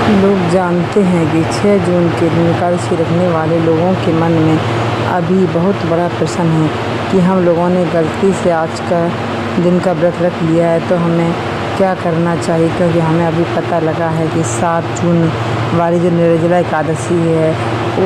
लोग जानते हैं कि 6 जून के दिन एकादशी रखने वाले लोगों के मन में अभी बहुत बड़ा प्रश्न है कि हम लोगों ने गलती से आज का दिन का व्रत रख लिया है तो हमें क्या करना चाहिए, क्योंकि हमें अभी पता लगा है कि 7 जून वाली जो निर्जला एकादशी है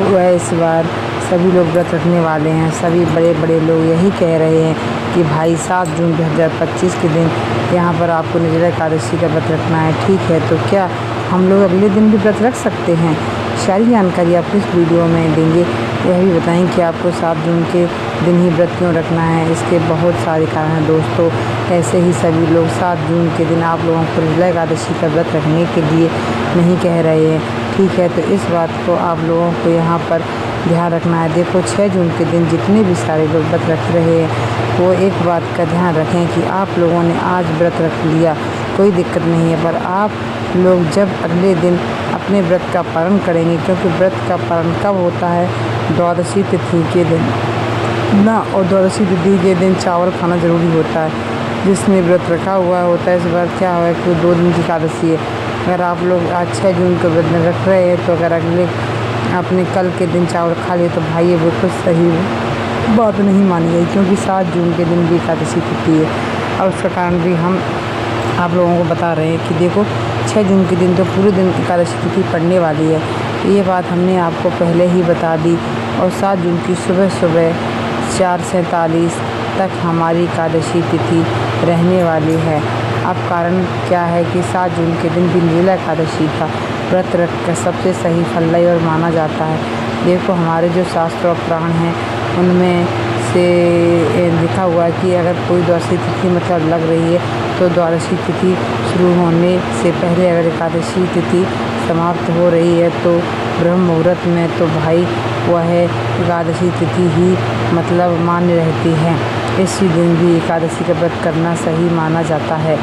वह इस बार सभी लोग व्रत रखने वाले हैं। सभी बड़े बड़े लोग यही कह रहे हैं कि भाई 7 जून 2025 के दिन यहाँ पर आपको निर्जला एकादशी का व्रत रखना है। ठीक है, तो क्या हम लोग अगले दिन भी व्रत रख सकते हैं? सारी जानकारी आपको इस वीडियो में देंगे। यह भी बताएं कि आपको 7 जून के दिन ही व्रत क्यों रखना है। इसके बहुत सारे कारण हैं दोस्तों। ऐसे ही सभी लोग 7 जून के दिन आप लोगों को निर्जला एकादशी का व्रत रखने के लिए नहीं कह रहे हैं। ठीक है, तो इस बात को आप लोगों को यहाँ पर ध्यान रखना है। देखो, 6 जून के दिन जितने भी सारे लोग व्रत रख रहे हैं वो एक बात का ध्यान रखें कि आप लोगों ने आज व्रत रख लिया, कोई दिक्कत नहीं है, पर आप लोग जब अगले दिन अपने व्रत का पालन करेंगे, क्योंकि व्रत का पालन कब होता है? द्वादशी तिथि के दिन ना, और द्वादशी तिथि के दिन चावल खाना ज़रूरी होता है। जिसने व्रत रखा हुआ होता है, इस बार क्या हुआ है कि 2 दिन की एकादशी है। अगर आप लोग आज 6 जून को व्रत रख रहे हैं तो अगर अगले आपने कल के दिन चावल खा लिए तो भाई ये बिल्कुल सही बात नहीं मानी गई, क्योंकि 7 जून के दिन भी एकादशी तिथि है। और उसका कारण भी हम आप लोगों को बता रहे हैं कि देखो, 6 जून के दिन तो पूरे दिन एकादशी तिथि पड़ने वाली है। ये बात हमने आपको पहले ही बता दी। और 7 जून की सुबह सुबह 4:47 तक हमारी एकादशी तिथि रहने वाली है। अब कारण क्या है कि 7 जून के दिन भी निर्जला एकादशी का व्रत रख कर सबसे सही फलदायी और माना जाता है। देखो, हमारे जो शास्त्र और पुराण हैं उनमें से लिखा हुआ है कि अगर कोई द्वादशी तिथि मतलब लग रही है तो द्वादशी तिथि शुरू होने से पहले अगर एकादशी तिथि समाप्त हो रही है तो ब्रह्म मुहूर्त में, तो भाई वह एकादशी तिथि ही मतलब मान्य रहती है। इसी दिन भी एकादशी का व्रत करना सही माना जाता है।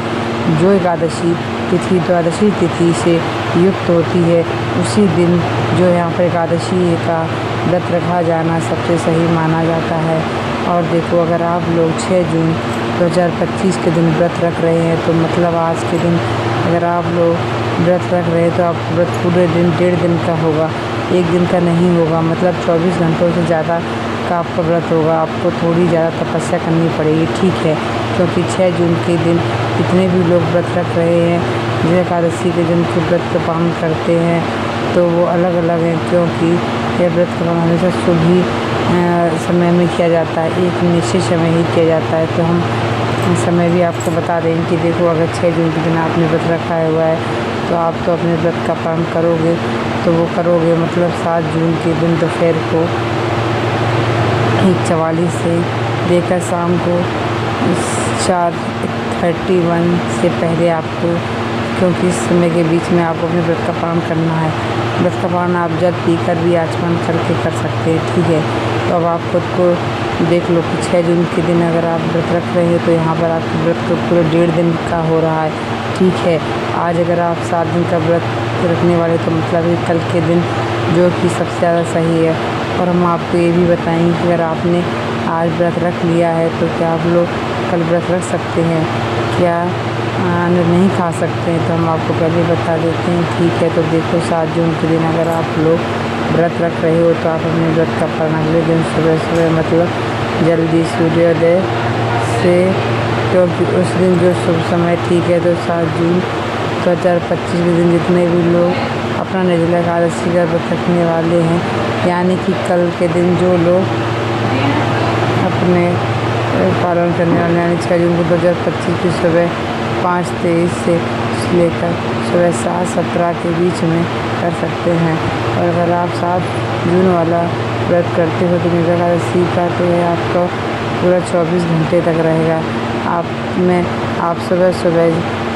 जो एकादशी तिथि द्वादशी तिथि से युक्त होती है उसी दिन जो यहाँ पर एकादशी का व्रत रखा जाना सबसे सही माना जाता है। और देखो, अगर आप लोग 6 जून 2025 के दिन व्रत रख रहे हैं तो मतलब आज के दिन अगर आप लोग व्रत रख रहे हैं तो आप व्रत पूरे दिन 1.5 दिन का होगा, 1 दिन का नहीं होगा। मतलब 24 घंटों से ज़्यादा का आपका व्रत होगा। आपको थोड़ी ज़्यादा तपस्या करनी पड़ेगी। ठीक है, क्योंकि 6 जून के दिन जितने भी लोग व्रत रख रहे हैं, जो एकादशी के दिन के व्रत का पालन करते हैं, तो वो अलग अलग हैं, क्योंकि यह व्रत का पालन हमेशा शुभ ही समय में किया जाता है, एक निश्चित समय ही किया जाता है। तो हम समय भी आपको बता दें कि देखो, अगर 6 जून के दिन आपने व्रत रखा हुआ है तो आप तो अपने व्रत का पालन करोगे, तो वो करोगे मतलब 7 जून के दिन दोपहर को 1:44 से लेकर शाम को 4:31 से पहले आपको, क्योंकि इस समय के बीच में आपको अपने व्रत का पालन करना है। व्रत का पालन आप जल पीकर भी आचमन करके कर सकते हैं। ठीक है, तो अब आप खुद को देख लो कि 6 जून के दिन अगर आप व्रत रख रहे हैं तो यहाँ पर आपके व्रत को पूरे 1.5 दिन का हो रहा है। ठीक है, आज अगर आप 7 दिन का व्रत रखने वाले तो मतलब कल के दिन जो कि सबसे ज़्यादा सही है। और हम आपको ये भी बताएंगे कि अगर आपने आज व्रत रख लिया है तो क्या आप लोग कल व्रत रख सकते हैं, क्या नहीं खा सकते हैं, तो हम आपको पहले बता देते हैं। ठीक है, तो देखो, 7 जून के दिन अगर आप लोग व्रत रख रहे हो तो आप अपने व्रत का पालन अगले दिन सुबह सुबह मतलब जल्दी सूर्योदय से, क्योंकि उस दिन जो शुभ समय ठीक है। तो 7 जून 2025 के दिन जितने भी लोग अपना निर्जला एकादशी का व्रत रखने वाले हैं, यानी कि कल के दिन जो लोग अपने पालन करने वाले, यानी 6 जून को 2025 की सुबह 5:23 से लेकर सुबह 7:17 के बीच में कर सकते हैं। और अगर आप 7 जून वाला व्रत करते हो तो निर्जला एकादशी का तो यह आपका पूरा 24 घंटे तक रहेगा। आप सुबह सुबह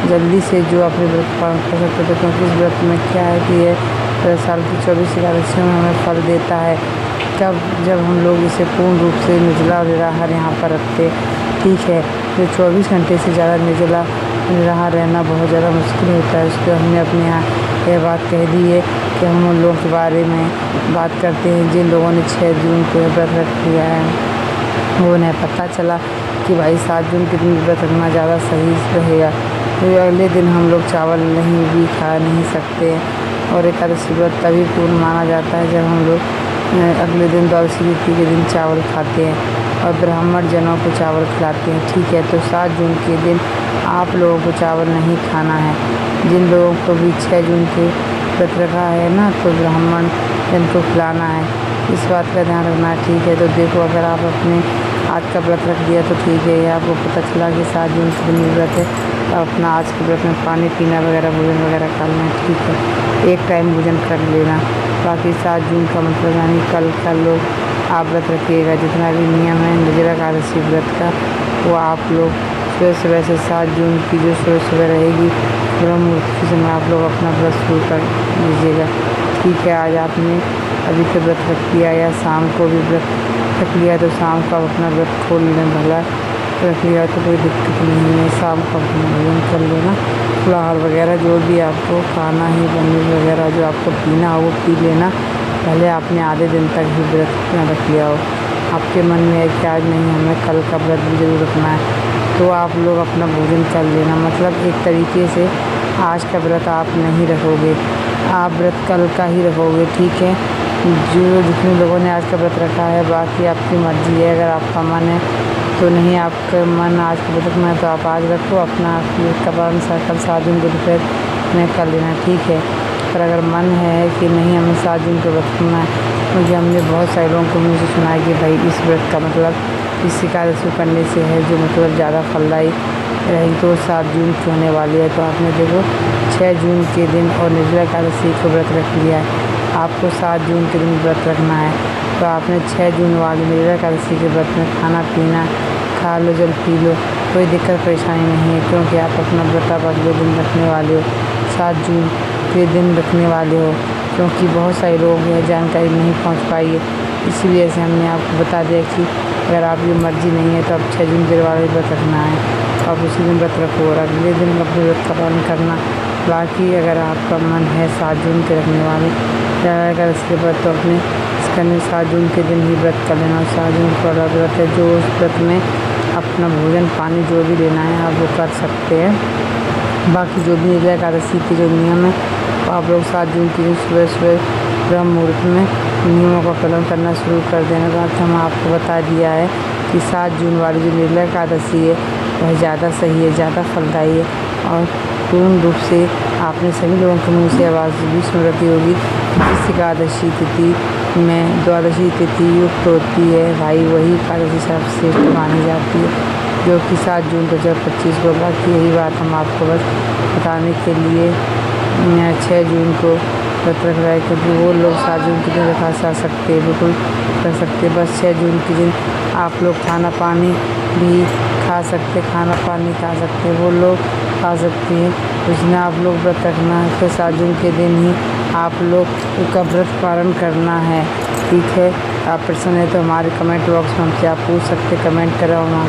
जल्दी से जो अपने व्रत पालन कर सकते थे, क्योंकि इस व्रत में क्या है कि ये साल की 24 एकादशियों में हमें फल देता है। कब? जब हम लोग इसे पूर्ण रूप से निर्जला और निराहार यहाँ पर रखते। ठीक है, जो 24 घंटे से ज़्यादा निर्जला निराहार रहना बहुत ज़्यादा मुश्किल होता है। उसको हमने अपने यहाँ यह बात कह दी है कि हम उन लोगों के बारे में बात करते हैं जिन लोगों ने 6 जून को व्रत रख लिया है। वो उन्हें पता चला कि भाई 7 जून के दिन व्रत रखना ज़्यादा सही रहेगा, तो अगले दिन हम लोग चावल नहीं भी खा नहीं सकते। और एकादशी व्रत तभी पूर्ण माना जाता है जब हम लोग अगले दिन द्वादशी तिथि के दिन चावल खाते हैं और ब्राह्मण जनों को चावल खिलाते हैं। ठीक है, तो 7 जून के दिन आप लोगों को चावल नहीं खाना है। जिन लोगों को भी 6 जून के व्रत रखा है ना, तो ब्राह्मण जन को खिलाना है, इस बात का ध्यान रखना है। ठीक है, तो देखो अगर आप अपने आज का व्रत रख दिया तो ठीक है, या आपको पता चला कि 7 जून के दिन व्रत है, तो अपना आज के व्रत में पानी पीना वगैरह भोजन वगैरह कर लेना। ठीक है, एक टाइम भोजन कर लेना। बाकी 7 जून का मतलब यानी कल लोग आप व्रत रखिएगा। जितना भी नियम है निर्जला एकादशी व्रत का, वो आप लोग सुबह से 7 जून की जो सुबह रहेगी ब्रह्म मुहूर्त के समय आप लोग अपना व्रत शुरू कर लीजिएगा। ठीक है, आज आपने अभी तो व्रत रख लिया या शाम को भी व्रत रख लिया, तो शाम को आप अपना व्रत खोल लें। भला रख लिया तो कोई दिक्कत नहीं है, शाम को अपना भोजन कर लेना। फलाहार वगैरह जो भी आपको खाना है, पनीर वगैरह जो आपको पीना हो वो पी लेना। पहले आपने आधे दिन तक ही व्रत न रख लिया हो, आपके मन में है कि आज नहीं हमें कल का व्रत भी ज़रूर रखना है, तो आप लोग अपना भोजन कर लेना। मतलब एक तरीके से आज का व्रत आप नहीं रखोगे, आप व्रत कल का ही रखोगे। ठीक है, जो जितने लोगों ने आज का व्रत रखा है, बाकी आपकी मर्ज़ी है। अगर आपका मन है तो नहीं, आपका मन आज का व्रत रखना है तो आप आज रखो अपना, का पालन कल 7 जून को दोपहर में कर लेना। ठीक है, पर अगर मन है कि नहीं हमें 7 जून को व्रत करना है, क्योंकि हमने बहुत सारे लोगों को मुझे सुना है कि भाई इस व्रत का मतलब इस एकादशी करने से है जो मतलब ज़्यादा फलदायी रहेगी, तो 7 जून की होने वाली है। तो आपने देखो 6 जून के दिन और निर्जला एकादशी को व्रत रख लिया है, आपको 7 जून के दिन व्रत रखना है, तो आपने 6 जून वाली निर्जला एकादशी के व्रत में खाना पीना खा लो, जल पी लो, कोई दिक्कत परेशानी नहीं है, क्योंकि आप अपना व्रत आप अगले दिन रखने वाले हो, 7 जून के दिन रखने वाले हो। क्योंकि बहुत सारे लोगों को यह जानकारी नहीं पहुंच पाई है, इसी वजह से हमने आपको बता दिया कि अगर आपकी मर्ज़ी नहीं है तो आप 6 जून के वाले व्रत रखना है, तो आप उसी दिन व्रत रखो और अगले दिन अपने व्रत का पालन करना। बाकी अगर आपका मन है 7 जून के रखने वाले अगर इसके व्रत, तो अपने इसका 7 जून के दिन ही व्रत कर लेना। 7 जून का व्रत है जो उस व्रत में अपना भोजन पानी जो भी लेना है आप वो कर सकते हैं। बाकी जो भी निर्जला एकादशी के जो नियम है, तो आप लोग 7 जून के दिन सुबह ब्रह्म मुहूर्त में नियमों का पालन करना शुरू कर देना। बात हम आपको बता दिया है कि 7 जून वाली जो निर्जला एकादशी है वह ज़्यादा सही है, ज़्यादा फलदायी है, और पूर्ण रूप से आपने सभी लोगों के मुँह से आवाज़ भी सुन रखी होगी कि जिस एकादशी तिथि में द्वादशी तिथि युक्त होती है भाई, वही एकादशी सर्वश्रेष्ठ मानी जाती है, जो कि 7 जून 2025 को। बाकी यही बात हम आपको बस बताने के लिए 6 जून को व्रत रख रहा है, क्योंकि वो लोग 7 जून के दिन रखा जा सकते हैं, बिल्कुल कर सकते। बस 6 जून के दिन आप लोग खाना पानी भी खा सकते, खाना पानी खा सकते, वो लोग खा सकते हैं, उसमें आप लोग व्रत रखना है। फिर 7 जून के दिन ही आप लोग का व्रत पालन करना है। ठीक है, आप प्रसन्न है तो हमारे कमेंट बॉक्स में हमसे आप पूछ सकते, कमेंट करो हम